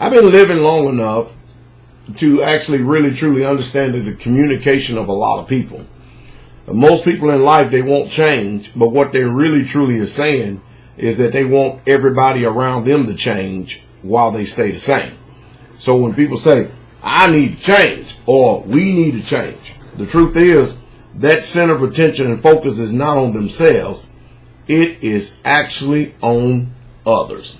I've been living long enough to actually really truly understand the communication of a lot of people. Most people in life, they won't change, but what they really truly is saying is that they want everybody around them to change while they stay the same. So when people say, I need to change, or we need to change, the truth is that center of attention and focus is not on themselves. It is actually on others.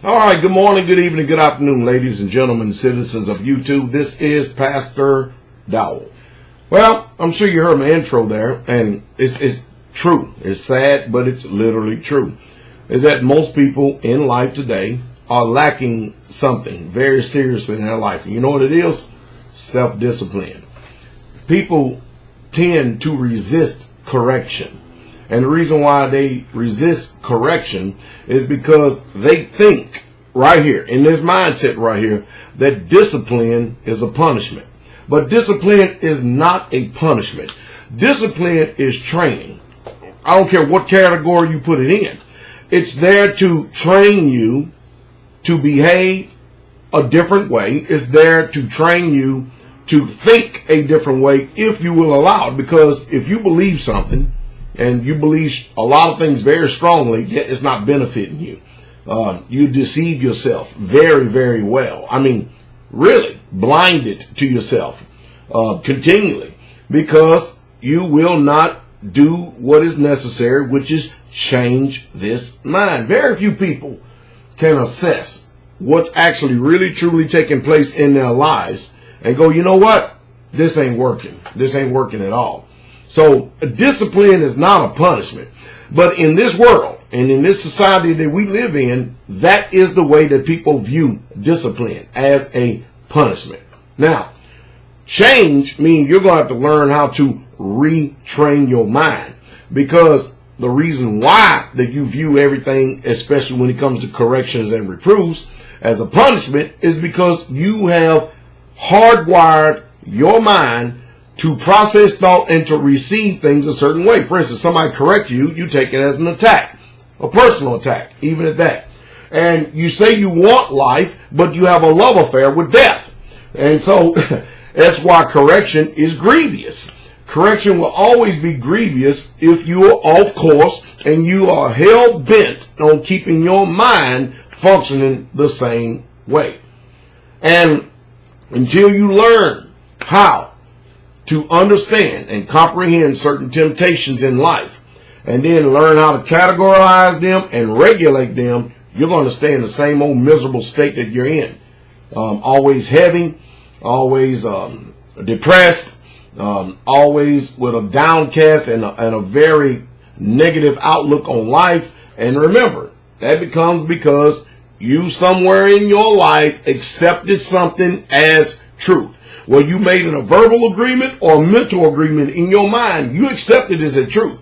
All right, good morning, good evening, good afternoon, ladies and gentlemen, citizens of YouTube. This is Pastor Dowell. Well, I'm sure you heard my intro there, and it's true. It's sad, but it's literally true. Is that most people in life today are lacking something very seriously in their life. And you know what it is? Self-discipline. People tend to resist correction. And the reason why they resist correction is because they think right here, in this mindset right here, that discipline is a punishment. But discipline is not a punishment. Discipline is training. I don't care what category you put it in. It's there to train you to behave a different way. It's there to train you to think a different way if you will allow it. Because if you believe something, and you believe a lot of things very strongly, yet it's not benefiting you. You deceive yourself very, very well. I mean, really blinded to yourself continually, because you will not do what is necessary, which is change this mind. Very few people can assess what's actually really truly taking place in their lives and go, you know what? This ain't working. This ain't working at all. So discipline is not a punishment. But in this world and in this society that we live in, that is the way that people view discipline, as a punishment. Now, change means you're going to have to learn how to retrain your mind, because the reason why that you view everything, especially when it comes to corrections and reproofs, as a punishment is because you have hardwired your mind to process thought and to receive things a certain way. For instance, somebody correct you, you take it as an attack, a personal attack, even at that. And you say you want life, but you have a love affair with death. And so that's why correction is grievous. Correction will always be grievous if you are off course and you are hell bent on keeping your mind functioning the same way. And until you learn how to understand and comprehend certain temptations in life, and then learn how to categorize them and regulate them, you're going to stay in the same old miserable state that you're in. Always heavy, always depressed, always with a downcast and a very negative outlook on life. And remember, that becomes because you somewhere in your life accepted something as truth. Well, you made a verbal agreement or a mental agreement in your mind. You accept it as a truth.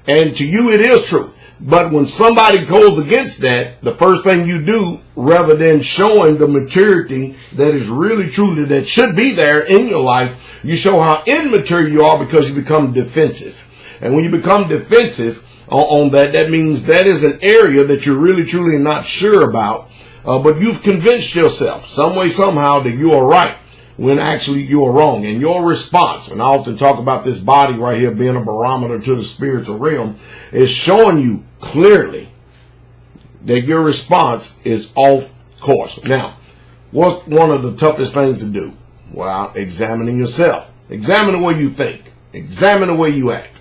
And to you, it is truth. But when somebody goes against that, the first thing you do, rather than showing the maturity that is really truly that should be there in your life, you show how immature you are because you become defensive. And when you become defensive on that, that means that is an area that you're really truly not sure about. But you've convinced yourself some way, somehow, that you are right, when actually you are wrong. And your response, and I often talk about this body right here being a barometer to the spiritual realm, is showing you clearly that your response is off course. Now, what's one of the toughest things to do? Well, examining yourself. Examine the way you think. Examine the way you act.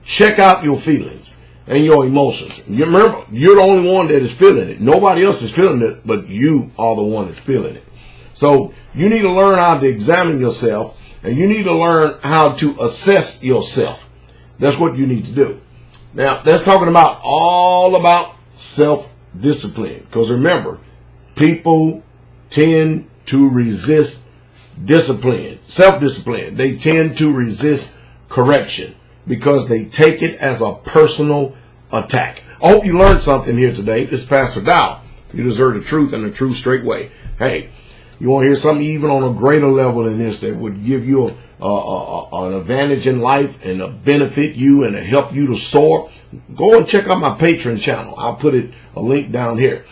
Check out your feelings and your emotions. You remember, you're the only one that is feeling it. Nobody else is feeling it, but you are the one that's feeling it. So you need to learn how to examine yourself, and you need to learn how to assess yourself. That's what you need to do. Now, that's talking about all about self-discipline. Because remember, people tend to resist discipline, self-discipline. They tend to resist correction because they take it as a personal attack. I hope you learned something here today. This is Pastor Dowell. You just heard the truth and the truth straight way. Hey, you want to hear something even on a greater level than this that would give you an advantage in life and benefit you and help you to soar? Go and check out my Patreon channel. I'll put a link down here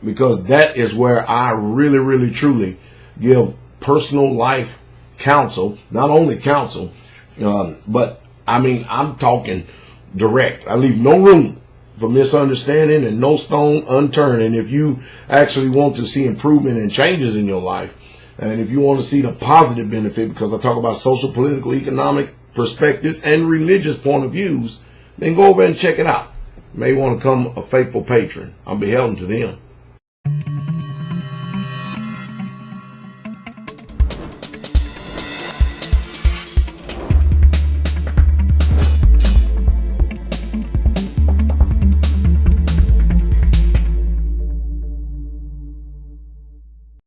because that is where I really, really, truly give personal life counsel. Not only counsel, but I mean, I'm talking direct. I leave no room for misunderstanding and no stone unturned. And if you actually want to see improvement and changes in your life, and if you want to see the positive benefit, because I talk about social, political, economic perspectives and religious point of views, then go over and check it out. You may want to become a faithful patron. I'm beholden to them.